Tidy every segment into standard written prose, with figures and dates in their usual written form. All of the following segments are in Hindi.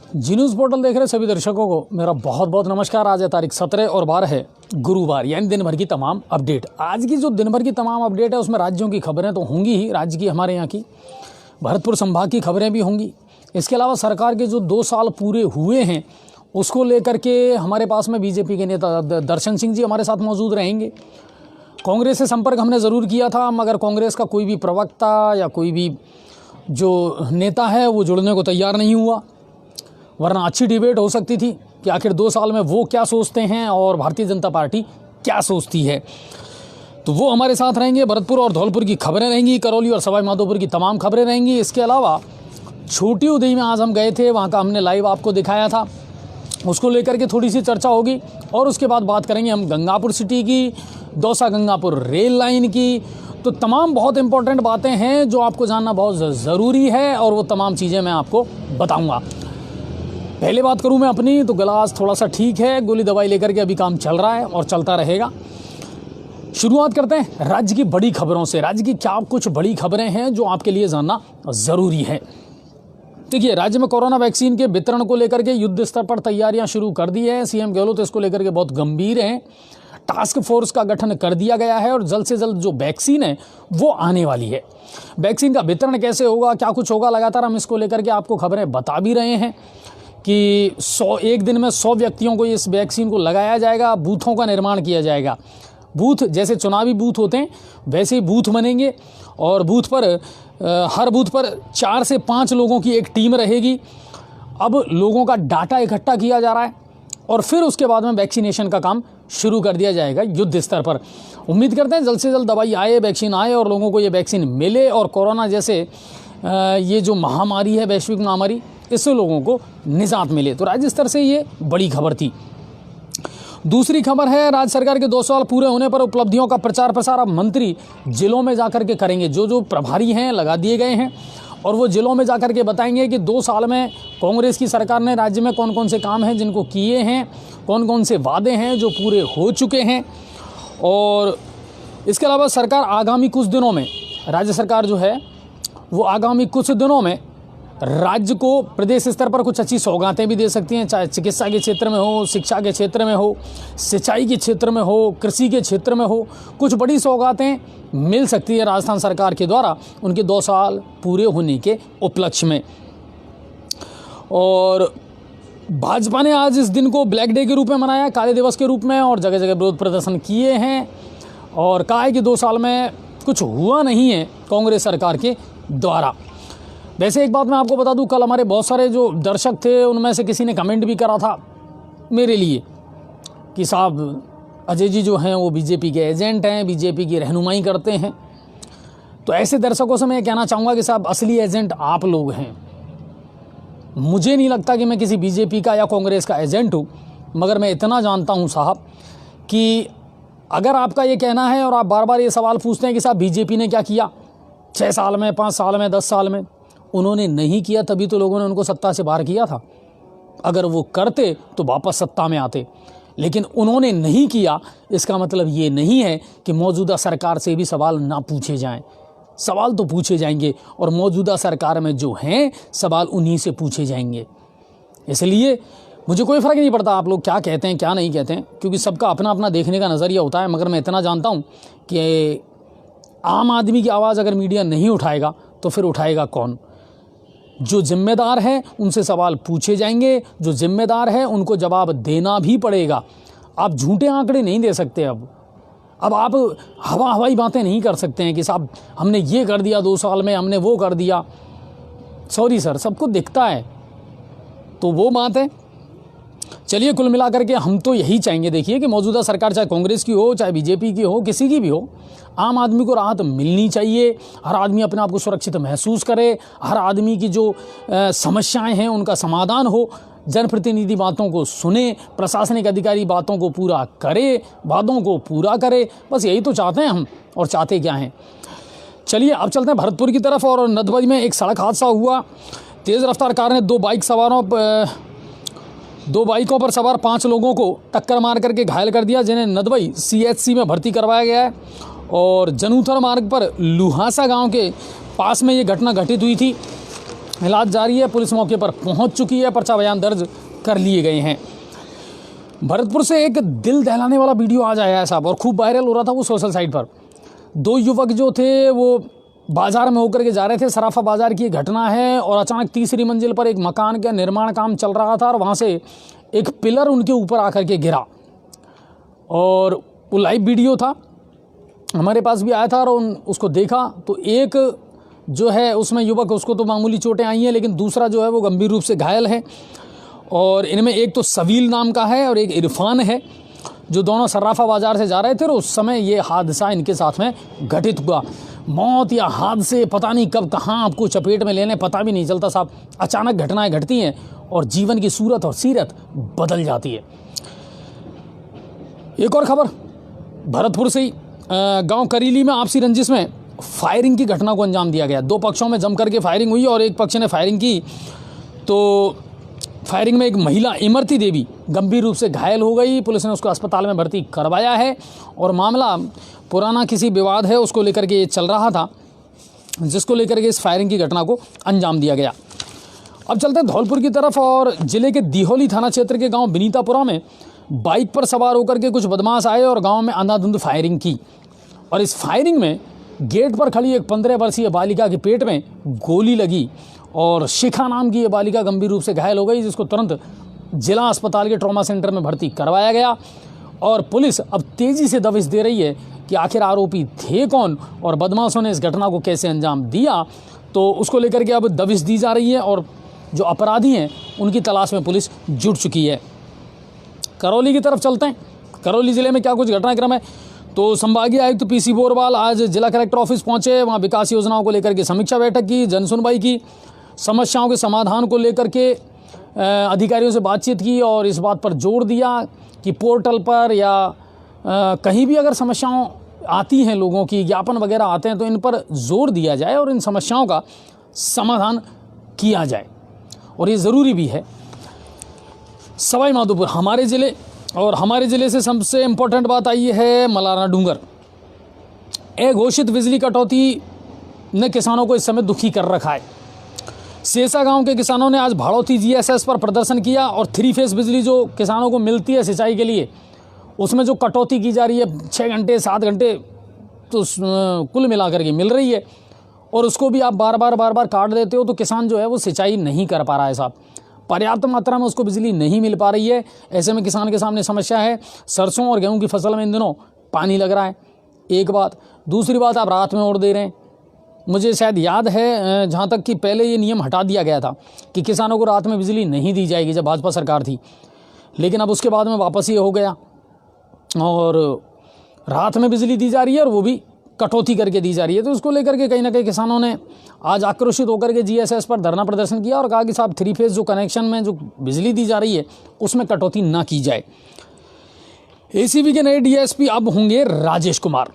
जी न्यूज़ पोर्टल देख रहे सभी दर्शकों को मेरा बहुत बहुत नमस्कार। आज है तारीख 17 और 12 है गुरुवार, यानी दिन भर की तमाम अपडेट। आज की जो दिन भर की तमाम अपडेट है उसमें राज्यों की खबरें तो होंगी ही, राज्य की हमारे यहाँ की भरतपुर संभाग की खबरें भी होंगी। इसके अलावा सरकार के जो 2 साल पूरे हुए हैं उसको लेकर के हमारे पास में बीजेपी के नेता दर्शन सिंह जी हमारे साथ मौजूद रहेंगे। कांग्रेस से संपर्क हमने ज़रूर किया था, मगर कांग्रेस का कोई भी प्रवक्ता या कोई भी जो नेता है वो जुड़ने को तैयार नहीं हुआ, वरना अच्छी डिबेट हो सकती थी कि आखिर 2 साल में वो क्या सोचते हैं और भारतीय जनता पार्टी क्या सोचती है। तो वो हमारे साथ रहेंगे। भरतपुर और धौलपुर की खबरें रहेंगी, करौली और सवाई माधोपुर की तमाम खबरें रहेंगी। इसके अलावा छोटी उदय में आज हम गए थे, वहाँ का हमने लाइव आपको दिखाया था, उसको लेकर के थोड़ी सी चर्चा होगी। और उसके बाद बात करेंगे हम गंगापुर सिटी की, दौसा गंगापुर रेल लाइन की। तो तमाम बहुत इंपॉर्टेंट बातें हैं जो आपको जानना बहुत ज़रूरी है और वो तमाम चीज़ें मैं आपको बताऊँगा। पहले बात करूं मैं अपनी, तो गला आज थोड़ा सा ठीक है, गोली दवाई लेकर के अभी काम चल रहा है और चलता रहेगा। शुरुआत करते हैं राज्य की बड़ी खबरों से। राज्य की क्या कुछ बड़ी खबरें हैं जो आपके लिए जानना ज़रूरी है। देखिए, राज्य में कोरोना वैक्सीन के वितरण को लेकर के युद्ध स्तर पर तैयारियां शुरू कर दी है। सीएम गहलोत इसको लेकर के बहुत गंभीर हैं। टास्क फोर्स का गठन कर दिया गया है और जल्द से जल्द जो वैक्सीन है वो आने वाली है। वैक्सीन का वितरण कैसे होगा, क्या कुछ होगा, लगातार हम इसको लेकर के आपको खबरें बता भी रहे हैं कि एक दिन में 100 व्यक्तियों को इस वैक्सीन को लगाया जाएगा। बूथों का निर्माण किया जाएगा। बूथ जैसे चुनावी बूथ होते हैं वैसे ही बूथ बनेंगे और बूथ पर हर बूथ पर 4 से 5 लोगों की एक टीम रहेगी। अब लोगों का डाटा इकट्ठा किया जा रहा है और फिर उसके बाद में वैक्सीनेशन का काम शुरू कर दिया जाएगा युद्ध स्तर पर। उम्मीद करते हैं जल्द से जल्द दवाई आए, वैक्सीन आए और लोगों को ये वैक्सीन मिले और कोरोना जैसे ये जो महामारी है, वैश्विक महामारी, इससे लोगों को निजात मिले। तो राज्य स्तर से ये बड़ी खबर थी। दूसरी खबर है, राज्य सरकार के 2 साल पूरे होने पर उपलब्धियों का प्रचार प्रसार अब मंत्री जिलों में जाकर के करेंगे। जो प्रभारी हैं लगा दिए गए हैं और वो जिलों में जाकर के बताएंगे कि 2 साल में कांग्रेस की सरकार ने राज्य में कौन कौन से काम हैं जिनको किए हैं, कौन कौन से वादे हैं जो पूरे हो चुके हैं। और इसके अलावा सरकार आगामी कुछ दिनों में, राज्य सरकार जो है वो आगामी कुछ दिनों में राज्य को प्रदेश स्तर पर कुछ अच्छी सौगातें भी दे सकती हैं, चाहे चिकित्सा के क्षेत्र में हो, शिक्षा के क्षेत्र में हो, सिंचाई के क्षेत्र में हो, कृषि के क्षेत्र में हो। कुछ बड़ी सौगातें मिल सकती है राजस्थान सरकार के द्वारा उनके 2 साल पूरे होने के उपलक्ष्य में। और भाजपा ने आज इस दिन को ब्लैक डे के रूप में मनाया, काले दिवस के रूप में, और जगह जगह विरोध प्रदर्शन किए हैं और कहा है कि 2 साल में कुछ हुआ नहीं है कांग्रेस सरकार के द्वारा। वैसे एक बात मैं आपको बता दूं, कल हमारे बहुत सारे जो दर्शक थे उनमें से किसी ने कमेंट भी करा था मेरे लिए कि साहब अजय जी जो हैं वो बीजेपी के एजेंट हैं, बीजेपी की रहनुमाई करते हैं। तो ऐसे दर्शकों से मैं कहना चाहूँगा कि साहब असली एजेंट आप लोग हैं। मुझे नहीं लगता कि मैं किसी बीजेपी का या कांग्रेस का एजेंट हूँ, मगर मैं इतना जानता हूँ साहब कि अगर आपका ये कहना है और आप बार बार ये सवाल पूछते हैं कि साहब बीजेपी ने क्या किया 6 साल में, 5 साल में, 10 साल में, उन्होंने नहीं किया तभी तो लोगों ने उनको सत्ता से बाहर किया था। अगर वो करते तो वापस सत्ता में आते, लेकिन उन्होंने नहीं किया। इसका मतलब ये नहीं है कि मौजूदा सरकार से भी सवाल ना पूछे जाएं। सवाल तो पूछे जाएंगे और मौजूदा सरकार में जो हैं सवाल उन्हीं से पूछे जाएंगे। इसलिए मुझे कोई फ़र्क नहीं पड़ता आप लोग क्या कहते हैं क्या नहीं कहते हैं, क्योंकि सबका अपना अपना देखने का नज़रिया होता है। मगर मैं इतना जानता हूँ कि आम आदमी की आवाज़ अगर मीडिया नहीं उठाएगा तो फिर उठाएगा कौन? जो जिम्मेदार है उनसे सवाल पूछे जाएंगे, जो जिम्मेदार है उनको जवाब देना भी पड़ेगा। आप झूठे आंकड़े नहीं दे सकते। अब आप हवाई बातें नहीं कर सकते हैं कि साहब हमने ये कर दिया 2 साल में, हमने वो कर दिया। सॉरी सर, सबको दिखता है, तो वो बात है। चलिए, कुल मिलाकर के हम तो यही चाहेंगे, देखिए, कि मौजूदा सरकार चाहे कांग्रेस की हो, चाहे बीजेपी की हो, किसी की भी हो, आम आदमी को राहत मिलनी चाहिए। हर आदमी अपने आप को सुरक्षित महसूस करे, हर आदमी की जो समस्याएं हैं उनका समाधान हो, जनप्रतिनिधि बातों को सुने, प्रशासनिक अधिकारी बातों को पूरा करे, वादों को पूरा करे। बस यही तो चाहते हैं हम, और चाहते क्या हैं। चलिए अब चलते हैं भरतपुर की तरफ। और नदबई में एक सड़क हादसा हुआ। तेज़ रफ्तार कार ने 2 बाइकों पर सवार 5 लोगों को टक्कर मार करके घायल कर दिया, जिन्हें नदबई CHC में भर्ती करवाया गया है। और जनूथर मार्ग पर लुहासा गांव के पास में ये घटना घटित हुई थी। इलाज जारी है, पुलिस मौके पर पहुंच चुकी है, पर्चा बयान दर्ज कर लिए गए हैं। भरतपुर से एक दिल दहलाने वाला वीडियो आज आया है साहब, और खूब वायरल हो रहा था वो सोशल साइट पर। दो युवक जो थे वो बाजार में होकर के जा रहे थे, सराफा बाजार की घटना है, और अचानक तीसरी मंजिल पर एक मकान का निर्माण काम चल रहा था और वहाँ से एक पिलर उनके ऊपर आकर के गिरा, और वो लाइव वीडियो था, हमारे पास भी आया था। और उसको देखा तो एक जो है उसमें युवक, उसको तो मामूली चोटें आई हैं, लेकिन दूसरा जो है वो गंभीर रूप से घायल है। और इनमें एक तो सवील नाम का है और एक इरफान है, जो दोनों सराफा बाजार से जा रहे थे, और उस समय ये हादसा इनके साथ में घटित हुआ। मौत या हादसे पता नहीं कब कहाँ आपको चपेट में लेने पता भी नहीं चलता साहब। अचानक घटनाएं घटती हैं और जीवन की सूरत और सीरत बदल जाती है। एक और खबर भरतपुर से ही, गांव करीली में आपसी रंजिश में फायरिंग की घटना को अंजाम दिया गया। दो पक्षों में जम करके फायरिंग हुई और एक पक्ष ने फायरिंग की, तो फायरिंग में एक महिला इमरती देवी गंभीर रूप से घायल हो गई। पुलिस ने उसको अस्पताल में भर्ती करवाया है, और मामला पुराना किसी विवाद है उसको लेकर के ये चल रहा था, जिसको लेकर के इस फायरिंग की घटना को अंजाम दिया गया। अब चलते हैं धौलपुर की तरफ, और जिले के दिहोली थाना क्षेत्र के गांव बिनीतापुरा में बाइक पर सवार होकर के कुछ बदमाश आए और गांव में अंधाधुंध फायरिंग की। और इस फायरिंग में गेट पर खड़ी एक 15 वर्षीय बालिका के पेट में गोली लगी, और शिखा नाम की ये बालिका गंभीर रूप से घायल हो गई, जिसको तुरंत जिला अस्पताल के ट्रॉमा सेंटर में भर्ती करवाया गया। और पुलिस अब तेज़ी से दबिश दे रही है कि आखिर आरोपी थे कौन और बदमाशों ने इस घटना को कैसे अंजाम दिया, तो उसको लेकर के अब दबिश दी जा रही है, और जो अपराधी हैं उनकी तलाश में पुलिस जुट चुकी है। करौली की तरफ चलते हैं। करौली ज़िले में क्या कुछ घटनाक्रम है, तो संभागीय आयुक्त पीसी बोरवाल आज जिला कलेक्टर ऑफिस पहुंचे, वहां विकास योजनाओं को लेकर के समीक्षा बैठक की, जनसुनवाई की, समस्याओं के समाधान को लेकर के अधिकारियों से बातचीत की, और इस बात पर जोर दिया कि पोर्टल पर या कहीं भी अगर समस्याएं आती हैं, लोगों की ज्ञापन वगैरह आते हैं, तो इन पर जोर दिया जाए और इन समस्याओं का समाधान किया जाए, और ये ज़रूरी भी है। सवाई माधोपुर हमारे ज़िले, और हमारे ज़िले से सबसे इम्पोर्टेंट बात आई है मलारना डूंगर। अघोषित बिजली कटौती ने किसानों को इस समय दुखी कर रखा है। सेसा गांव के किसानों ने आज भाड़ौती जीएसएस पर प्रदर्शन किया, और 3 फेस बिजली जो किसानों को मिलती है सिंचाई के लिए, उसमें जो कटौती की जा रही है 6 घंटे 7 घंटे, तो कुल मिलाकर के मिल रही है, और उसको भी आप बार बार काट देते हो, तो किसान जो है वो सिंचाई नहीं कर पा रहा है साहब। पर्याप्त मात्रा में उसको बिजली नहीं मिल पा रही है। ऐसे में किसान के सामने समस्या है। सरसों और गेहूं की फसल में इन दिनों पानी लग रहा है, एक बात। दूसरी बात, आप रात में ओढ़ दे रहे हैं। मुझे शायद याद है जहाँ तक कि पहले ये नियम हटा दिया गया था कि किसानों को रात में बिजली नहीं दी जाएगी जब भाजपा सरकार थी, लेकिन अब उसके बाद में वापस ये हो गया, और रात में बिजली दी जा रही है, और वो भी कटौती करके दी जा रही है। तो उसको लेकर के कहीं ना कहीं किसानों ने आज आक्रोशित होकर के जीएसएस पर धरना प्रदर्शन किया, और कहा कि साहब 3 फेस जो कनेक्शन में जो बिजली दी जा रही है उसमें कटौती ना की जाए। एसीबी के नए डीएसपी अब होंगे राजेश कुमार।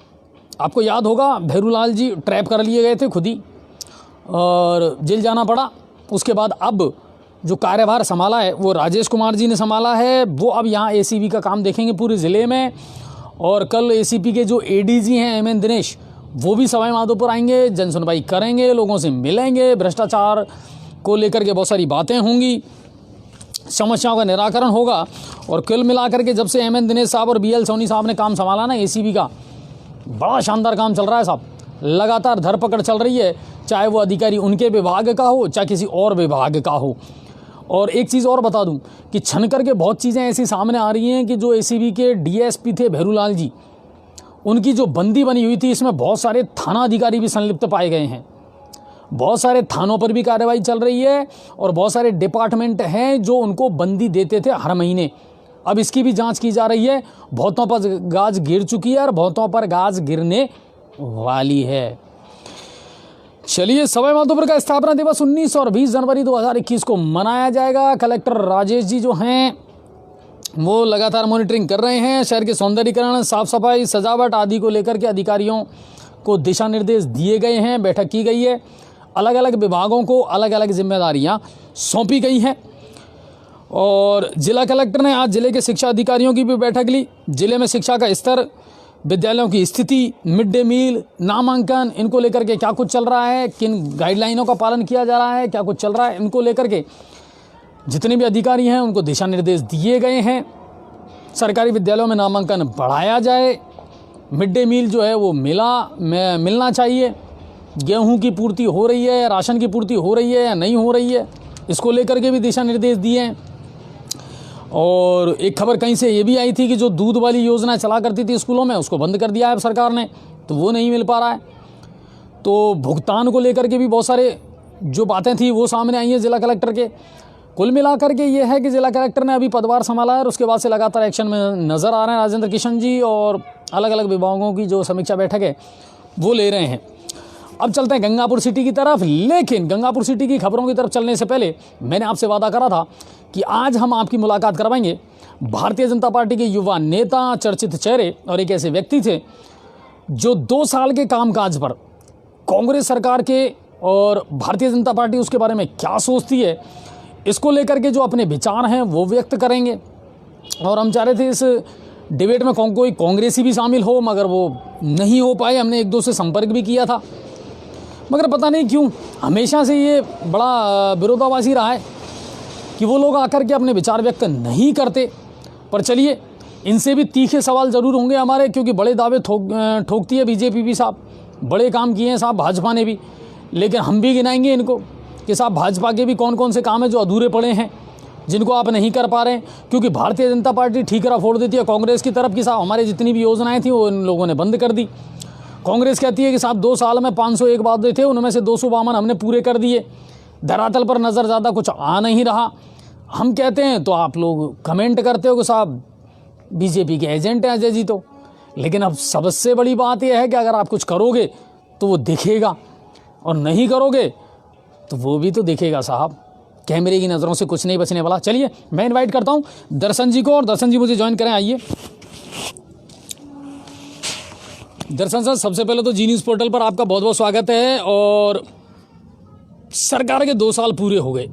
आपको याद होगा भैरूलाल जी ट्रैप कर लिए गए थे खुद ही, और जेल जाना पड़ा। उसके बाद अब जो कार्यभार संभाला है वो राजेश कुमार जी ने संभाला है। वो अब यहाँ एसीबी का काम देखेंगे पूरे ज़िले में, और कल एसीपी के जो एडीजी हैं एमएन दिनेश, वो भी सवाई माधोपुर आएंगे, जनसुनवाई करेंगे, लोगों से मिलेंगे, भ्रष्टाचार को लेकर के बहुत सारी बातें होंगी, समस्याओं का निराकरण होगा। और कुल मिलाकर के जब से एमएन दिनेश साहब और बीएल सोनी साहब ने काम संभाला ना एसीबी का, बड़ा शानदार काम चल रहा है साहब। लगातार धरपकड़ चल रही है, चाहे वो अधिकारी उनके विभाग का हो चाहे किसी और विभाग का हो। और एक चीज़ और बता दूं कि छन करके बहुत चीज़ें ऐसी सामने आ रही हैं कि जो एसीबी के डीएसपी थे भैरूलाल जी, उनकी जो बंदी बनी हुई थी, इसमें बहुत सारे थाना अधिकारी भी संलिप्त पाए गए हैं। बहुत सारे थानों पर भी कार्रवाई चल रही है, और बहुत सारे डिपार्टमेंट हैं जो उनको बंदी देते थे हर महीने। अब इसकी भी जांच की जा रही है। बहुतों पर गाज गिर चुकी है और बहुतों पर गाज गिरने वाली है। चलिए, सवाई माधोपुर का स्थापना दिवस 19 और 20 जनवरी 2021 को मनाया जाएगा। कलेक्टर राजेश जी जो हैं वो लगातार मॉनिटरिंग कर रहे हैं। शहर के सौंदर्यीकरण, साफ सफाई, सजावट आदि को लेकर के अधिकारियों को दिशा निर्देश दिए गए हैं। बैठक की गई है। अलग अलग विभागों को अलग अलग जिम्मेदारियां सौंपी गई हैं। और जिला कलेक्टर ने आज जिले के शिक्षा अधिकारियों की भी बैठक ली। जिले में शिक्षा का स्तर विद्यालयों की स्थिति, मिड डे मील, नामांकन, इनको लेकर के क्या कुछ चल रहा है, किन गाइडलाइनों का पालन किया जा रहा है, क्या कुछ चल रहा है, इनको लेकर के जितने भी अधिकारी हैं उनको दिशा निर्देश दिए गए हैं। सरकारी विद्यालयों में नामांकन बढ़ाया जाए, मिड डे मील जो है वो मिलना चाहिए, गेहूं की पूर्ति हो रही है, राशन की पूर्ति हो रही है या नहीं हो रही है, इसको लेकर के भी दिशा निर्देश दिए हैं। और एक खबर कहीं से ये भी आई थी कि जो दूध वाली योजना चला करती थी स्कूलों में, उसको बंद कर दिया है सरकार ने, तो वो नहीं मिल पा रहा है। तो भुगतान को लेकर के भी बहुत सारे जो बातें थी वो सामने आई हैं जिला कलेक्टर के। कुल मिलाकर के ये है कि जिला कलेक्टर ने अभी पदभार संभाला है और उसके बाद से लगातार एक्शन में नज़र आ रहे हैं राजेंद्र किशन जी, और अलग अलग विभागों की जो समीक्षा बैठक है वो ले रहे हैं। अब चलते हैं गंगापुर सिटी की तरफ, लेकिन गंगापुर सिटी की खबरों की तरफ चलने से पहले मैंने आपसे वादा करा था कि आज हम आपकी मुलाकात करवाएंगे भारतीय जनता पार्टी के युवा नेता, चर्चित चेहरे और एक ऐसे व्यक्ति थे जो 2 साल के कामकाज पर कांग्रेस सरकार के और भारतीय जनता पार्टी उसके बारे में क्या सोचती है, इसको लेकर के जो अपने विचार हैं वो व्यक्त करेंगे। और हम चाह रहे थे इस डिबेट में कोई कांग्रेसी भी शामिल हो, मगर वो नहीं हो पाए। हमने 1-2 से संपर्क भी किया था, मगर पता नहीं क्यों हमेशा से ये बड़ा विरोधाभासी रहा है कि वो लोग आकर के अपने विचार व्यक्त नहीं करते। पर चलिए, इनसे भी तीखे सवाल ज़रूर होंगे हमारे, क्योंकि बड़े दावे ठोकती है बीजेपी भी। साहब बड़े काम किए हैं साहब भाजपा ने भी, लेकिन हम भी गिनाएंगे इनको कि साहब भाजपा के भी कौन कौन से काम हैं जो अधूरे पड़े हैं, जिनको आप नहीं कर पा रहे हैं। क्योंकि भारतीय जनता पार्टी ठीकरा फोड़ देती है कांग्रेस की तरफ कि साहब हमारी जितनी भी योजनाएं थी वो इन लोगों ने बंद कर दी। कांग्रेस कहती है कि साहब 2 साल में 501 वादे थे, उनमें से 252 हमने पूरे कर दिए, धरातल पर नज़र ज़्यादा कुछ आ नहीं रहा। हम कहते हैं तो आप लोग कमेंट करते हो कि साहब बीजेपी के एजेंट हैं अजय जी तो। लेकिन अब सबसे बड़ी बात यह है कि अगर आप कुछ करोगे तो वो दिखेगा, और नहीं करोगे तो वो भी तो दिखेगा साहब। कैमरे की नज़रों से कुछ नहीं बचने वाला। चलिए मैं इनवाइट करता हूं दर्शन जी को, और दर्शन जी मुझे ज्वाइन करें, आइए। दर्शन सर, सबसे पहले तो जी न्यूज़ पोर्टल पर आपका बहुत बहुत स्वागत है। और सरकार के 2 साल पूरे हो गए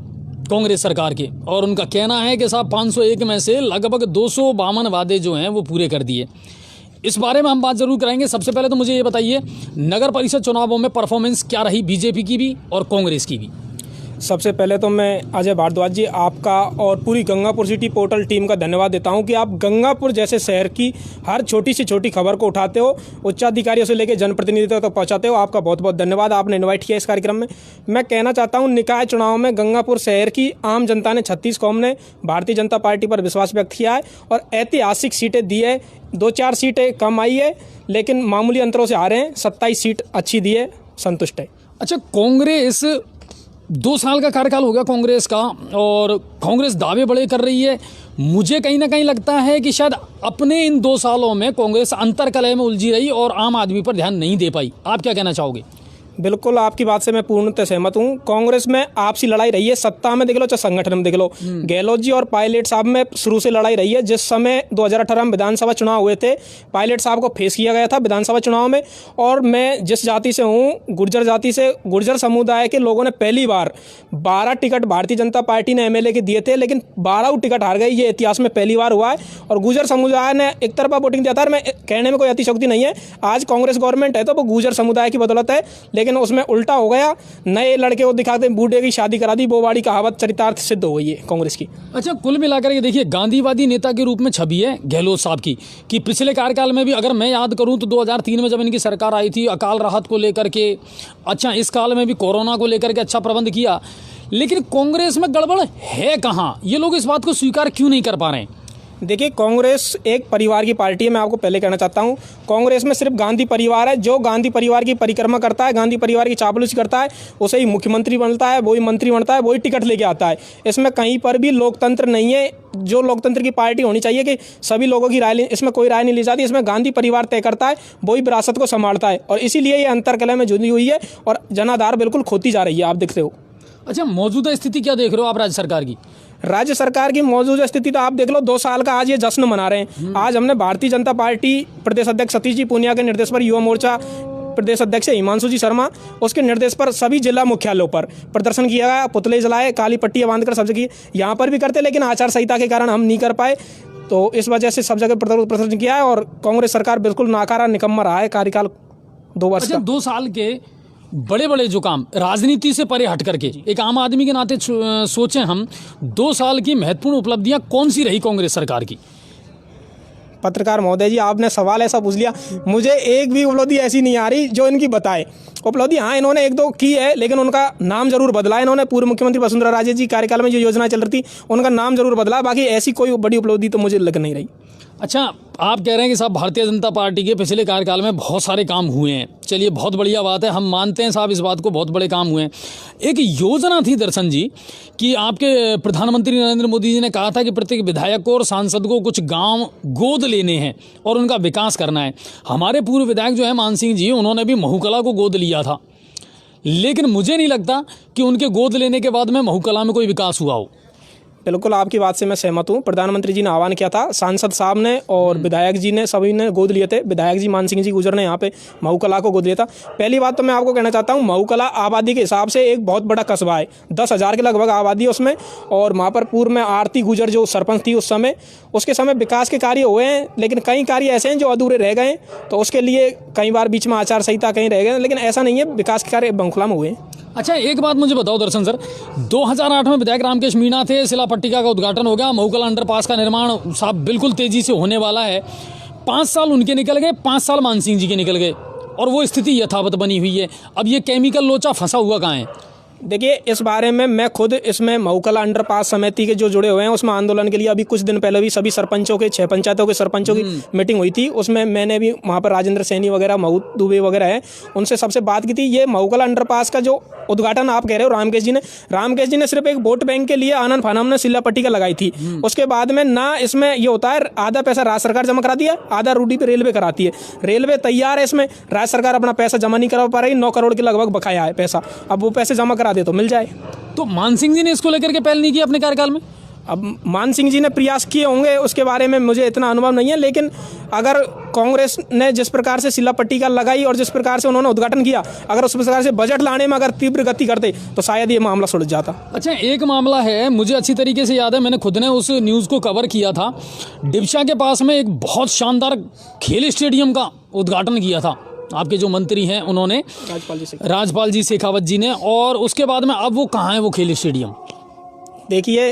कांग्रेस सरकार के, और उनका कहना है कि साहब 501 में से लगभग 252 वादे जो हैं वो पूरे कर दिए। इस बारे में हम बात जरूर करेंगे। सबसे पहले तो मुझे ये बताइए, नगर परिषद चुनावों में परफॉर्मेंस क्या रही बीजेपी की भी और कांग्रेस की भी? सबसे पहले तो मैं अजय भारद्वाज जी आपका और पूरी गंगापुर सिटी पोर्टल टीम का धन्यवाद देता हूं कि आप गंगापुर जैसे शहर की हर छोटी से छोटी खबर को उठाते हो, उच्चाधिकारियों से लेकर जनप्रतिनिधियों तक पहुंचाते हो। आपका बहुत बहुत धन्यवाद, आपने इन्वाइट किया इस कार्यक्रम में। मैं कहना चाहता हूं, निकाय चुनाव में गंगापुर शहर की आम जनता ने 36 कौम ने भारतीय जनता पार्टी पर विश्वास व्यक्त किया है और ऐतिहासिक सीटें दी है। 2-4 सीटें कम आई है, लेकिन मामूली अंतरों से आ रहे हैं। 27 सीट अच्छी दी है, संतुष्ट है। अच्छा, कांग्रेस 2 साल का कार्यकाल हो गया कांग्रेस का, और कांग्रेस दावे बड़े कर रही है। मुझे कहीं ना कहीं लगता है कि शायद अपने इन 2 सालों में कांग्रेस अंतर्कलह में उलझी रही और आम आदमी पर ध्यान नहीं दे पाई। आप क्या कहना चाहोगे? बिल्कुल, आपकी बात से मैं पूर्णतः सहमत हूँ। कांग्रेस में आपसी लड़ाई रही है, सत्ता में देख लो चाहे संगठन में देख लो। गहलोत जी और पायलट साहब में शुरू से लड़ाई रही है। जिस समय 2018 में विधानसभा चुनाव हुए थे, पायलट साहब को फेस किया गया था विधानसभा चुनाव में। और मैं जिस जाति से हूँ, गुर्जर जाति से, गुर्जर समुदाय के लोगों ने पहली बार 12 टिकट भारतीय जनता पार्टी ने एमएलए के दिए थे, लेकिन 12 टिकट हार गई। ये इतिहास में पहली बार हुआ है और गुर्जर समुदाय ने एक तरफा वोटिंग दिया था। मैं कहने में कोई अतिशयोक्ति नहीं है, आज कांग्रेस गवर्नमेंट है तो वो गुर्जर समुदाय की बदौलत है, लेकिन उसमें उल्टा हो गया। नए लड़के को दिखाते बूढ़े की शादी करा दी, वो वाली कहावत चरितार्थ सिद्ध हो गई है कांग्रेस की। अच्छा, कुल मिलाकर के देखिए, गांधीवादी नेता के रूप में छवि है गहलोत साहब की, कि पिछले कार्यकाल में भी अगर मैं याद करूं तो 2003 में जब इनकी सरकार आई थी, अकाल राहत को लेकर के अच्छा, इस काल में भी कोरोना को लेकर के अच्छा प्रबंध किया। लेकिन कांग्रेस में गड़बड़ है कहाँ? ये लोग इस बात को स्वीकार क्यों नहीं कर पा रहे हैं? देखिए, कांग्रेस एक परिवार की पार्टी है। मैं आपको पहले कहना चाहता हूं, कांग्रेस में सिर्फ गांधी परिवार है। जो गांधी परिवार की परिक्रमा करता है, गांधी परिवार की चापलूसी करता है, उसे ही मुख्यमंत्री बनता है, वही मंत्री बनता है, वही टिकट लेके आता है। इसमें कहीं पर भी लोकतंत्र नहीं है। जो लोकतंत्र की पार्टी होनी चाहिए कि सभी लोगों की राय, इसमें कोई राय नहीं ली जाती। इसमें गांधी परिवार तय करता है, वही विरासत को संभालता है, और इसीलिए ये अंतर्कलह में जुड़ी हुई है और जनाधार बिल्कुल खोती जा रही है, आप देखते हो। अच्छा, मौजूदा स्थिति क्या देख रहे हो आप राज्य सरकार की? राज्य सरकार की मौजूदा स्थिति तो आप देख लो, 2 साल का आज ये जश्न मना रहे हैं। आज हमने भारतीय जनता पार्टी प्रदेश अध्यक्ष सतीश जी पूनिया के निर्देश पर, युवा मोर्चा प्रदेश अध्यक्ष हिमांशु जी शर्मा, उसके निर्देश पर सभी जिला मुख्यालयों पर प्रदर्शन किया गया, पुतले जलाए, काली पट्टियां बांधकर सब्जी की। यहाँ पर भी करते, लेकिन आचार संहिता के कारण हम नहीं कर पाए। तो इस वजह से सब जगह प्रतिरोध प्रदर्शन किया है और कांग्रेस सरकार बिल्कुल नाकारा निकम्मा रहा है कार्यकाल 2 वर्ष अच्छा, का। 2 साल के बड़े बड़े जो काम राजनीति से परे हट करके एक आम आदमी के नाते सोचें हम, 2 साल की महत्वपूर्ण उपलब्धियां कौन सी रही कांग्रेस सरकार की? पत्रकार महोदय जी, आपने सवाल ऐसा पूछ लिया, मुझे एक भी उपलब्धि ऐसी नहीं आ रही जो इनकी बताए। उपलब्धि हाँ इन्होंने 1-2 की है, लेकिन उनका नाम जरूर बदला है। इन्होंने पूर्व मुख्यमंत्री वसुंधरा राजे जी कार्यकाल में जो योजना चल रही थी उनका नाम जरूर बदला, बाकी ऐसी कोई बड़ी उपलब्धि तो मुझे लग नहीं रही। अच्छा, आप कह रहे हैं कि साहब भारतीय जनता पार्टी के पिछले कार्यकाल में बहुत सारे काम हुए हैं, चलिए बहुत बढ़िया बात है, हम मानते हैं साहब इस बात को, बहुत बड़े काम हुए हैं। एक योजना थी दर्शन जी कि आपके प्रधानमंत्री नरेंद्र मोदी जी ने कहा था कि प्रत्येक विधायक को और सांसद को कुछ गांव गोद लेने हैं और उनका विकास करना है। हमारे पूर्व विधायक जो है मान सिंह जी, उन्होंने भी महूकला को गोद लिया था, लेकिन मुझे नहीं लगता कि उनके गोद लेने के बाद में महूकला में कोई विकास हुआ हो। बिल्कुल आपकी बात से मैं सहमत हूँ। प्रधानमंत्री जी ने आह्वान किया था, सांसद साहब ने और विधायक जी ने, सभी ने गोद लिए थे। विधायक जी मान सिंह जी गुजर ने यहाँ पे महूकला को गोद लिया था। पहली बात तो मैं आपको कहना चाहता हूँ, महूकला आबादी के हिसाब से एक बहुत बड़ा कस्बा है, 10,000 के लगभग आबादी है उसमें। और वहाँ पर पूर्व में आरती गुजर जो सरपंच थी उस समय, उसके समय विकास के कार्य हुए हैं, लेकिन कई कार्य ऐसे हैं जो अधूरे रह गए, तो उसके लिए कई बार बीच में आचार संहिता कहीं रह गए, लेकिन ऐसा नहीं है, विकास के कार्य महूकला में हुए हैं। अच्छा, एक बात मुझे बताओ दर्शन सर, 2008 में विधायक रामकेश मीणा थे, शिला पट्टिका का उद्घाटन हो गया, महूकला अंडरपास का निर्माण साहब बिल्कुल तेजी से होने वाला है। 5 साल उनके निकल गए, 5 साल मान सिंह जी के निकल गए और वो स्थिति यथावत बनी हुई है। अब ये केमिकल लोचा फंसा हुआ कहाँ है? देखिए, इस बारे में मैं खुद इसमें महूकला अंडरपास समिति के जो जुड़े हुए हैं उसमें आंदोलन के लिए अभी कुछ दिन पहले भी सभी सरपंचों के 6 पंचायतों के सरपंचों की मीटिंग हुई थी। उसमें मैंने भी वहाँ पर राजेंद्र सैनी वगैरह, महूत दुबे वगैरह हैं, उनसे सबसे बात की थी। ये महूकला अंडरपास का जो उद्घाटन आप कह रहे हो रामकेश जी ने सिर्फ एक वोट बैंक के लिए आनंद फानम ने शिला पट्टिका लगाई थी। उसके बाद में ना इसमें ये होता है, आधा पैसा राज्य सरकार जमा कराती है, आधा रूटी पे रेलवे कराती है। रेलवे तैयार है, इसमें राज्य सरकार अपना पैसा जमा नहीं करा पा रही, 9 करोड़ के लगभग बकाया है पैसा। अब वो पैसे जमा करा दे तो मिल जाए। तो मान सिंह जी ने इसको लेकर के पहल नहीं किया अपने कार्यकाल में? अब मान सिंह जी ने प्रयास किए होंगे, उसके बारे में मुझे इतना अनुभव नहीं है, लेकिन अगर कांग्रेस ने जिस प्रकार से शिला पट्टिका लगाई और जिस प्रकार से उन्होंने उद्घाटन किया, अगर उस प्रकार से बजट लाने में अगर तीव्र गति करते तो शायद ये मामला सुलझ जाता। अच्छा, एक मामला है, मुझे अच्छी तरीके से याद है, मैंने खुद ने उस न्यूज़ को कवर किया था। डिप्शा के पास में एक बहुत शानदार खेल स्टेडियम का उद्घाटन किया था, आपके जो मंत्री हैं उन्होंने, राजपाल जी शेखावत जी ने, और उसके बाद में अब वो कहाँ है वो खेल स्टेडियम? देखिए,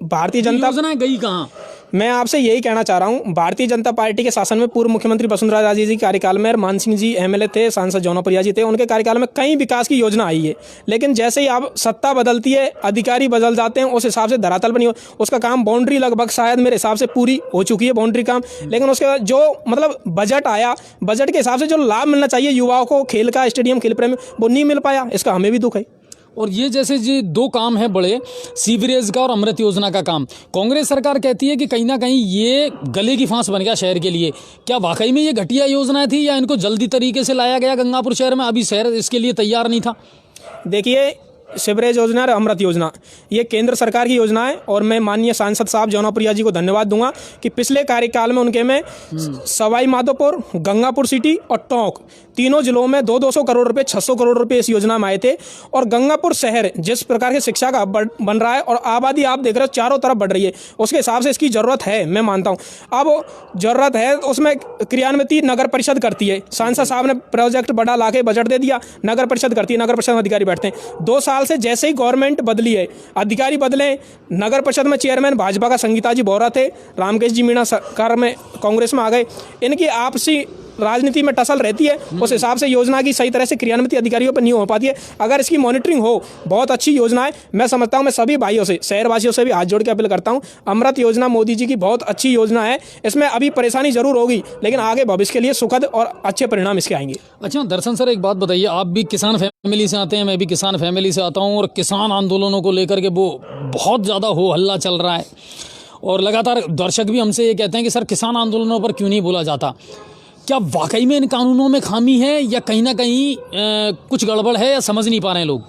भारतीय जनता योजना गई कहाँ? मैं आपसे यही कहना चाह रहा हूँ, भारतीय जनता पार्टी के शासन में पूर्व मुख्यमंत्री वसुंधरा राजे जी कार्यकाल में मान सिंह जी एमएलए थे, सांसद जौनप्रिया जी थे, उनके कार्यकाल में कई विकास की योजना आई है। लेकिन जैसे ही अब सत्ता बदलती है, अधिकारी बदल जाते हैं, उस हिसाब से धरातल पर नहीं हो, उसका काम बाउंड्री लगभग शायद मेरे हिसाब से पूरी हो चुकी है बाउंड्री काम, लेकिन उसके जो मतलब बजट आया, बजट के हिसाब से जो लाभ मिलना चाहिए युवाओं को खेल का, स्टेडियम खेल प्रेमी, वो नहीं मिल पाया। इसका हमें भी दुख है। और ये जैसे जी 2 काम है बड़े, सीवरेज का और अमृत योजना का काम, कांग्रेस सरकार कहती है कि कहीं ना कहीं ये गले की फांस बन गया शहर के लिए। क्या वाकई में ये घटिया योजना थी या इनको जल्दी तरीके से लाया गया गंगापुर शहर में, अभी शहर इसके लिए तैयार नहीं था? देखिए, सीवरेज योजना और अमृत योजना ये केंद्र सरकार की योजना है, और मैं माननीय सांसद साहब जौनप्रिया जी को धन्यवाद दूंगा कि पिछले कार्यकाल में उनके में सवाई माधोपुर, गंगापुर सिटी और टोंक तीनों जिलों में 200 करोड़ रुपए, 600 करोड़ रुपए इस योजना में आए थे। और गंगापुर शहर जिस प्रकार के शिक्षा का बन रहा है और आबादी आप देख रहे हो चारों तरफ बढ़ रही है, उसके हिसाब से इसकी ज़रूरत है, मैं मानता हूँ। अब ज़रूरत है, उसमें क्रियान्वित नगर परिषद करती है। सांसद साहब ने प्रोजेक्ट बड़ा ला के बजट दे दिया, नगर परिषद करती है, नगर परिषद में अधिकारी बैठते हैं। 2 साल से जैसे ही गवर्नमेंट बदली है, अधिकारी बदले, नगर परिषद में चेयरमैन भाजपा का संगीता जी बोरा थे, रामकेश जी मीणा सरकार में कांग्रेस में आ गए। इनकी आपसी राजनीति में टसल रहती है, उस हिसाब से योजना की सही तरह से क्रियान्वित अधिकारियों पर नहीं हो पाती है। अगर इसकी मॉनिटरिंग हो, बहुत अच्छी योजना है। मैं समझता हूँ, मैं सभी भाइयों से, शहरवासियों से भी हाथ जोड़ के अपील करता हूँ, अमृत योजना मोदी जी की बहुत अच्छी योजना है। इसमें अभी परेशानी जरूर होगी, लेकिन आगे भविष्य के लिए सुखद और अच्छे परिणाम इसके आएंगे। अच्छा दर्शन सर, एक बात बताइए, आप भी किसान फैमिली से आते हैं, मैं भी किसान फैमिली से आता हूँ, और किसान आंदोलनों को लेकर के वो बहुत ज़्यादा हो हल्ला चल रहा है, और लगातार दर्शक भी हमसे ये कहते हैं कि सर किसान आंदोलनों पर क्यों नहीं बोला जाता। क्या वाकई में इन कानूनों में खामी है या कहीं ना कहीं कुछ गड़बड़ है, या समझ नहीं पा रहे हैं लोग?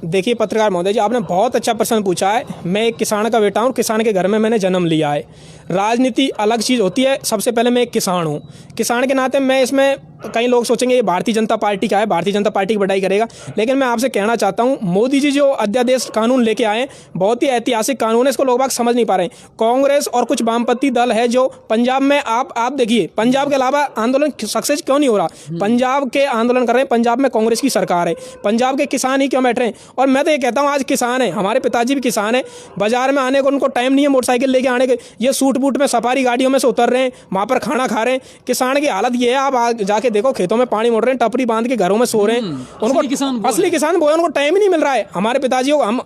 देखिए पत्रकार महोदय जी, आपने बहुत अच्छा प्रश्न पूछा है। मैं एक किसान का बेटा हूँ, किसान के घर में मैंने जन्म लिया है। राजनीति अलग चीज़ होती है। सबसे पहले मैं एक किसान हूँ, किसान के नाते मैं इसमें, कई लोग सोचेंगे ये भारतीय जनता पार्टी का है, भारतीय जनता पार्टी की बड़ाई करेगा, लेकिन मैं आपसे कहना चाहता हूँ मोदी जी जो अध्यादेश कानून लेके आए बहुत ही ऐतिहासिक कानून है, इसको लोग बाग समझ नहीं पा रहे हैं। कांग्रेस और कुछ वामपंथी दल है जो पंजाब में, आप देखिए पंजाब के अलावा आंदोलन सक्सेस क्यों नहीं हो रहा। पंजाब के आंदोलन कर रहे हैं, पंजाब में कांग्रेस की सरकार है, पंजाब के किसान ही क्यों बैठ रहे हैं। और मैं तो ये कहता हूँ आज किसान है, हमारे पिताजी भी किसान है, बाजार में आने को उनको टाइम नहीं है मोटरसाइकिल लेके आने के, ये सूट बूट में सफारी गाड़ियों में से उतर रहे हैं, वहाँ पर खाना खा रहे हैं। किसान की हालत ये है, आप जाके देखो खेतों में पानी मोड़ रहे हैं, टपरी बांध के घरों में सो रहे हैं। उनको असली किसान वो है, उनको टाइम ही नहीं मिल रहा है। हमारे पिताजी को, हम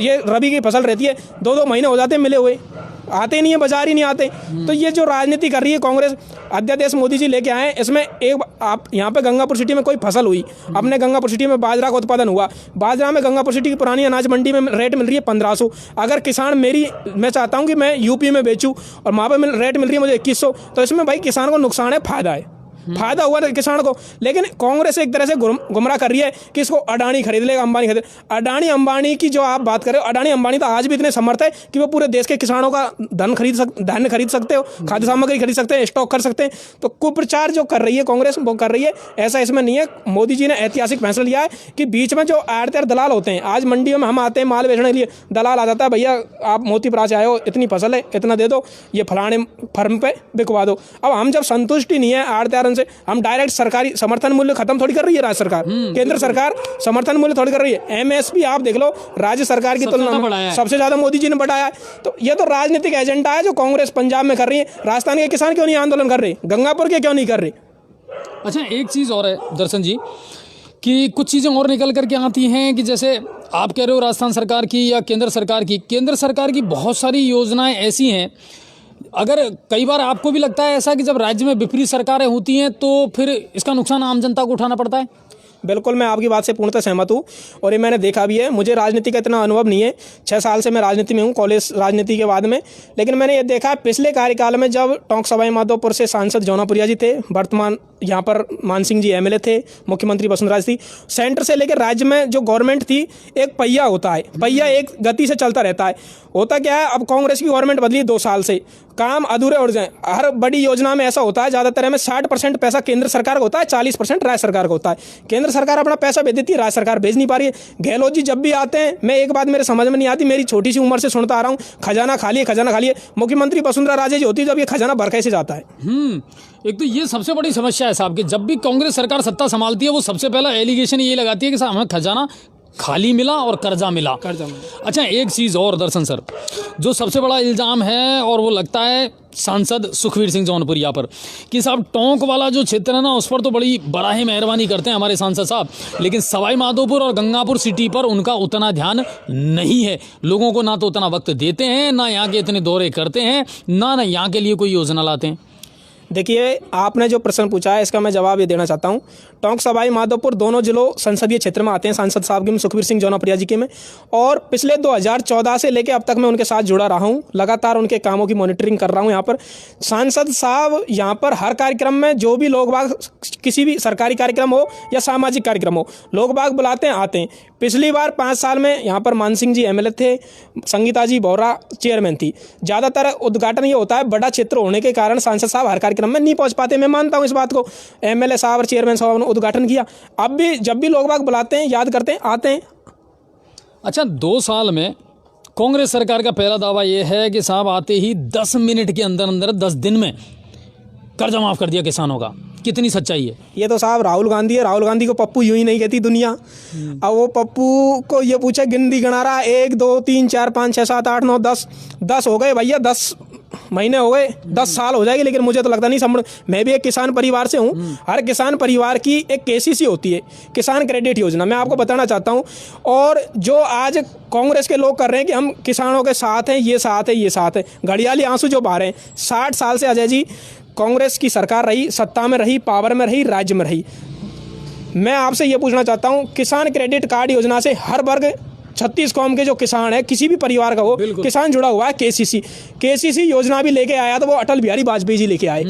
ये रबी की फसल रहती है 2-2 महीने हो जाते हैं मिले हुए, आते नहीं है, बाजार ही नहीं आते। तो ये जो राजनीति कर रही है कांग्रेस, अध्यादेश मोदी जी लेके आए, इसमें एक आप यहाँ पे गंगापुर सिटी में कोई फसल हुई, अपने गंगापुर सिटी में बाजरा का उत्पादन हुआ, बाजरा में गंगापुर सिटी की पुरानी अनाज मंडी में रेट मिल रही है 1500। अगर किसान मैं चाहता हूँ कि मैं यूपी में बेचूँ और वहाँ पर रेट मिल रही है मुझे 2100, तो इसमें भाई किसान को नुकसान है, फायदा हुआ ना किसान को। लेकिन कांग्रेस एक तरह से गुमराह कर रही है कि इसको अडानी खरीद लेगा, अंबानी खरीद। अडानी अंबानी की जो आप बात कर रहे हो, अडानी अंबानी तो आज भी इतने समर्थ है कि वो पूरे देश के किसानों का धान खरीद सकते हो, खाद्य सामग्री खरीद सकते हैं, स्टॉक कर सकते हैं। तो कुप्रचार जो कर रही है कांग्रेस वो कर रही है, ऐसा इसमें नहीं है। मोदी जी ने ऐतिहासिक फैसला लिया है कि बीच में जो आड़तीर दलाल होते हैं, आज मंडियों में हम आते हैं माल बेचने के लिए, दलाल आ जाता है, भैया आप मोतीपुरा से आए हो, इतनी फसल है, इतना दे दो, ये फलाने फर्म पे बिकवा दो। अब हम जब संतुष्टि नहीं है आड़तीर से, हम डायरेक्ट सरकारी समर्थन मूल्य खत्म थोड़ी कर रही है राज्य सरकार, केंद्र सरकार समर्थन मूल्य थोड़ी कर रही है। एमएसपी आप देख लो राज्य सरकार की तुलना में सबसे ज्यादा मोदी जी ने बढ़ाया है। तो ये तो राजनीतिक एजेंडा है जो कांग्रेस पंजाब में कर रही है। राजस्थान के किसान क्यों नहीं आंदोलन कर रहे, गंगापुर के क्यों नहीं कर रहे। अच्छा, एक चीज़ और है दर्शन जी कि कुछ चीज़ें और निकल करके आती हैं कि जैसे आप कह रहे हो राजस्थान सरकार की या केंद्र सरकार की बहुत सारी योजनाएं ऐसी हैं, अगर कई बार आपको भी लगता है ऐसा कि जब राज्य में विपरीत सरकारें होती हैं तो फिर इसका नुकसान आम जनता को उठाना पड़ता है। बिल्कुल, मैं आपकी बात से पूर्णतः सहमत हूँ और ये मैंने देखा भी है। मुझे राजनीति का इतना अनुभव नहीं है, 6 साल से मैं राजनीति में हूँ, कॉलेज राजनीति के बाद में, लेकिन मैंने ये देखा पिछले कार्यकाल में जब टोंक सवाई माधोपुर से सांसद जौनापुरिया जी थे, वर्तमान यहाँ पर मान सिंह जी एमएलए थे, मुख्यमंत्री वसुंधरा थी, सेंटर से लेकर राज्य में जो गवर्नमेंट थी एक पहिया होता है, पहिया एक गति से चलता रहता है। होता क्या है, अब कांग्रेस की गवर्नमेंट बदली 2 साल से, काम अधूरे उड़ जाए। हर बड़ी योजना में ऐसा होता है, ज़्यादातर में 60% पैसा केंद्र सरकार का होता है, 40% राज्य सरकार का होता है। केंद्र सरकार अपना पैसा भेज देती है, राज्य सरकार भेज नहीं पा रही है। गहलोत जी जब भी आते हैं, मैं एक बात मेरे समझ में नहीं आती, मेरी छोटी सी उम्र से सुनता आ रहा हूँ, खजाना खाली है। मुख्यमंत्री वसुंधरा राजे जी होती है, जब ये खजाना भर कैसे जाता है। एक तो ये सबसे बड़ी समस्या है साहब कि जब भी कांग्रेस सरकार सत्ता संभालती है वो सबसे पहला एलिगेशन ये लगाती है कि साहब हमें खजाना खाली मिला और कर्जा मिला। अच्छा, एक चीज़ और दर्शन सर, जो सबसे बड़ा इल्ज़ाम है और वो लगता है सांसद सुखवीर सिंह जौनपुरिया पर कि साहब टोंक वाला जो क्षेत्र है ना उस पर तो बड़ी बराह मेहरबानी करते हैं हमारे सांसद साहब, लेकिन सवाई माधोपुर और गंगापुर सिटी पर उनका उतना ध्यान नहीं है। लोगों को ना तो उतना वक्त देते हैं, ना यहाँ के इतने दौरे करते हैं, ना यहाँ के लिए कोई योजना लाते हैं। देखिए, आपने जो प्रश्न पूछा है इसका मैं जवाब ये देना चाहता हूँ। टोंक सवाई माधोपुर दोनों जिलों संसदीय क्षेत्र में आते हैं, सांसद साहब के में, सुखवीर सिंह जौनपुरिया जी के में, और पिछले 2014 से लेकर अब तक मैं उनके साथ जुड़ा रहा हूँ, लगातार उनके कामों की मॉनिटरिंग कर रहा हूँ। यहाँ पर सांसद साहब यहाँ पर हर कार्यक्रम में जो भी लोग बाग, किसी भी सरकारी कार्यक्रम हो या सामाजिक कार्यक्रम हो, लोग बाग बुलाते हैं, आते हैं। पिछली बार 5 साल में यहाँ पर मान सिंह जी एमएलए थे, संगीता जी बोरा चेयरमैन थी। ज़्यादातर उद्घाटन ये होता है, बड़ा क्षेत्र होने के कारण सांसद साहब हर कार्यक्रम में नहीं पहुँच पाते, मैं मानता हूँ इस बात को। एमएलए साहब और चेयरमैन साहब ने उद्घाटन किया, अब भी जब भी लोग बाग बुलाते हैं, याद करते हैं, आते हैं। अच्छा, 2 साल में कांग्रेस सरकार का पहला दावा यह है कि साहब आते ही 10 मिनट के अंदर 10 दिन में कर्जा माफ़ कर दिया किसानों का। कितनी सच्चाई है ये? तो साहब राहुल गांधी है, राहुल गांधी को पप्पू यूं ही नहीं कहती दुनिया। अब वो पप्पू को ये पूछे, गिनती गणा रहा, 1 2 3 4 5 6 7 8 9 10 हो गए भैया, 10 महीने हो गए, 10 साल हो जाएगी, लेकिन मुझे तो लगता नहीं। मैं भी एक किसान परिवार से हूँ। हर किसान परिवार की एक केसीसी होती है, किसान क्रेडिट योजना, मैं आपको बताना चाहता हूँ। और जो आज कांग्रेस के लोग कर रहे हैं कि हम किसानों के साथ हैं, ये साथ है, घड़ियाली आंसू जो बहा रहे हैं। 60 साल से अजय जी कांग्रेस की सरकार रही, सत्ता में रही, पावर में रही, राज्य में रही। मैं आपसे ये पूछना चाहता हूँ, किसान क्रेडिट कार्ड योजना से हर वर्ग 36 कौम के जो किसान है, किसी भी परिवार का हो, किसान जुड़ा हुआ है। केसीसी योजना भी लेके आया तो वो अटल बिहारी वाजपेयी जी लेके आए,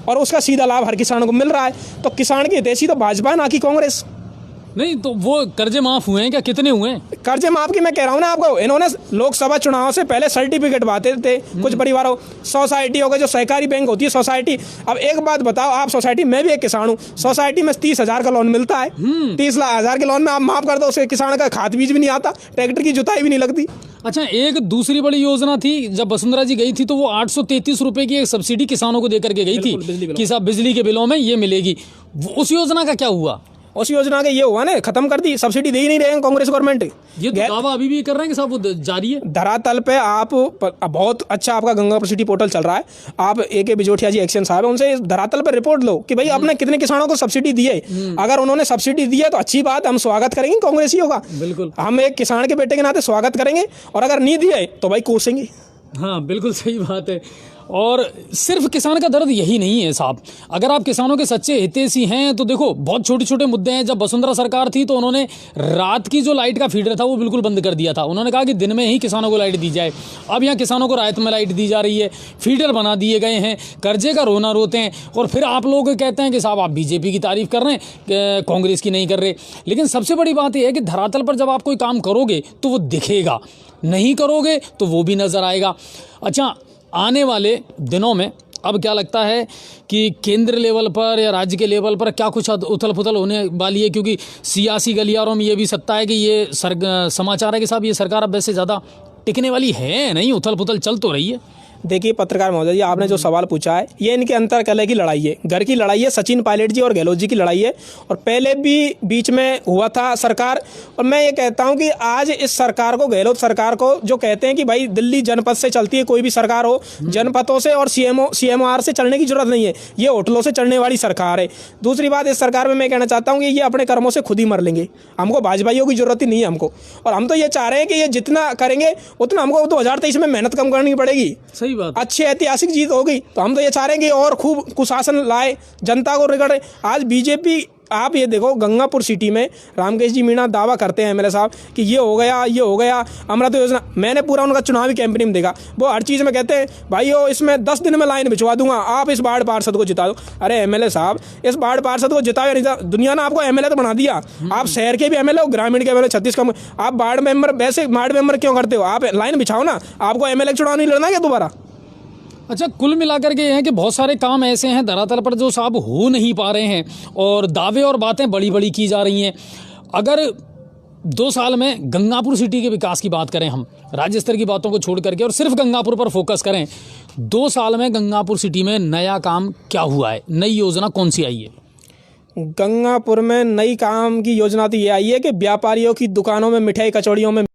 और उसका सीधा लाभ हर किसान को मिल रहा है। तो किसान की हितैषी तो भाजपा, ना कि कांग्रेस। नहीं तो वो कर्जे माफ हुए हैं क्या, कितने हुए हैं? कर्जे माफ की मैं कह रहा हूँ ना आपको, इन्होंने लोकसभा चुनाव से पहले सर्टिफिकेट बांटे थे कुछ परिवारों, सोसाइटी हो गई, जो सहकारी बैंक होती है सोसाइटी। अब एक बात बताओ आप, सोसाइटी, मैं भी एक किसान हूँ, सोसाइटी में 30,000 का लोन मिलता है, 30,000 के लोन में आप माफ कर दो, उसके किसान का खाद बीज भी नहीं आता, ट्रैक्टर की जुताई भी नहीं लगती। अच्छा, एक दूसरी बड़ी योजना थी, जब वसुंधरा जी गई थी तो वो 833 रुपए की एक सब्सिडी किसानों को देकर के गई थी कि साहब बिजली के बिलों में ये मिलेगी। उस योजना का क्या हुआ? उस योजना के ये हुआ ना, खत्म कर दी, सब्सिडी दे ही नहीं रहे हैं कांग्रेस गवर्नमेंट। ये तो दावा अभी भी कर रहे हैं कि साहब वो जारी है। धरातल पे आप बहुत अच्छा आपका गंगापुर सिटी पोर्टल चल रहा है, आप ए.के. बिजोटिया जी एक्शन साहब है, उनसे धरातल पे रिपोर्ट लो कि भाई आपने कितने किसानों को सब्सिडी दी है। अगर उन्होंने सब्सिडी दी है तो अच्छी बात, हम स्वागत करेंगे कांग्रेसियों का, बिल्कुल हम एक किसान के बेटे के नाते स्वागत करेंगे, और अगर नहीं दिया है तो भाई कोसेंगे। हाँ बिल्कुल सही बात है। और सिर्फ किसान का दर्द यही नहीं है साहब, अगर आप किसानों के सच्चे हितैषी हैं तो देखो बहुत छोटे छोटे मुद्दे हैं। जब वसुंधरा सरकार थी तो उन्होंने रात की जो लाइट का फीडर था वो बिल्कुल बंद कर दिया था, उन्होंने कहा कि दिन में ही किसानों को लाइट दी जाए। अब यहाँ किसानों को रात में लाइट दी जा रही है, फीडर बना दिए गए हैं, कर्जे का रोना रोते हैं, और फिर आप लोग कहते हैं कि साहब आप बीजेपी की तारीफ कर रहे हैं, कांग्रेस की नहीं कर रहे। लेकिन सबसे बड़ी बात यह है कि धरातल पर जब आप कोई काम करोगे तो वो दिखेगा, नहीं करोगे तो वो भी नजर आएगा। अच्छा, आने वाले दिनों में अब क्या लगता है कि केंद्र लेवल पर या राज्य के लेवल पर क्या कुछ उथल पुथल होने वाली है? क्योंकि सियासी गलियारों में ये भी सत्ता है कि ये समाचार है कि साहब ये सरकार अब वैसे ज़्यादा टिकने वाली है नहीं, उथल पुथल चल तो रही है। देखिए पत्रकार महोदय जी, आपने जो सवाल पूछा है ये इनके अंतर कलह की लड़ाई है, घर की लड़ाई है, सचिन पायलट जी और गहलोत जी की लड़ाई है, और पहले भी बीच में हुआ था सरकार। और मैं ये कहता हूं कि आज इस सरकार को, गहलोत सरकार को, जो कहते हैं कि भाई दिल्ली जनपद से चलती है कोई भी सरकार हो, जनपदों से और CMOR से चलने की जरूरत नहीं है, ये होटलों से चलने वाली सरकार है। दूसरी बात, इस सरकार में मैं कहना चाहता हूँ कि ये अपने कर्मों से खुद ही मर लेंगे, हमको भाजपाइयों की जरूरत ही नहीं है हमको। और हम तो ये चाह रहे हैं कि ये जितना करेंगे उतना हमको 2023 में मेहनत कम करनी पड़ेगी। सही बात, अच्छी ऐतिहासिक जीत होगी, तो हम तो ये चाह रहे हैं कि और खूब कुशासन लाए, जनता को रिगड़े। आज बीजेपी, आप ये देखो गंगापुर सिटी में रामकेश जी मीणा दावा करते हैं MLA साहब कि ये हो गया अमृत योजना। मैंने पूरा उनका चुनावी कैंपेन में देखा, वो हर चीज़ में कहते हैं भाइयों इसमें 10 दिन में लाइन भिजवा दूंगा, आप इस वार्ड पार्षद को जिता दो। अरे MLA साहब, इस वार्ड पार्षद को जिताओ, दुनिया ने आपको MLA तो बना दिया, आप शहर के भी MLA हो, ग्रामीण के MLA, छत्तीसगढ़ में आप वार्ड मेंबर, वैसे वार्ड मेंबर क्यों करते हो? आप लाइन बिछाओ ना, आपको MLA चुनाव नहीं लड़ना क्या दोबारा? अच्छा, कुल मिलाकर के ये है कि बहुत सारे काम ऐसे हैं धरातल पर जो साहब हो नहीं पा रहे हैं, और दावे और बातें बड़ी बड़ी की जा रही हैं। अगर 2 साल में गंगापुर सिटी के विकास की बात करें, हम राज्य स्तर की बातों को छोड़ करके और सिर्फ गंगापुर पर फोकस करें, 2 साल में गंगापुर सिटी में नया काम क्या हुआ है, नई योजना कौन सी आई है? गंगापुर में नई काम की योजना तो ये आई है कि व्यापारियों की दुकानों में मिठाई कचौड़ियों में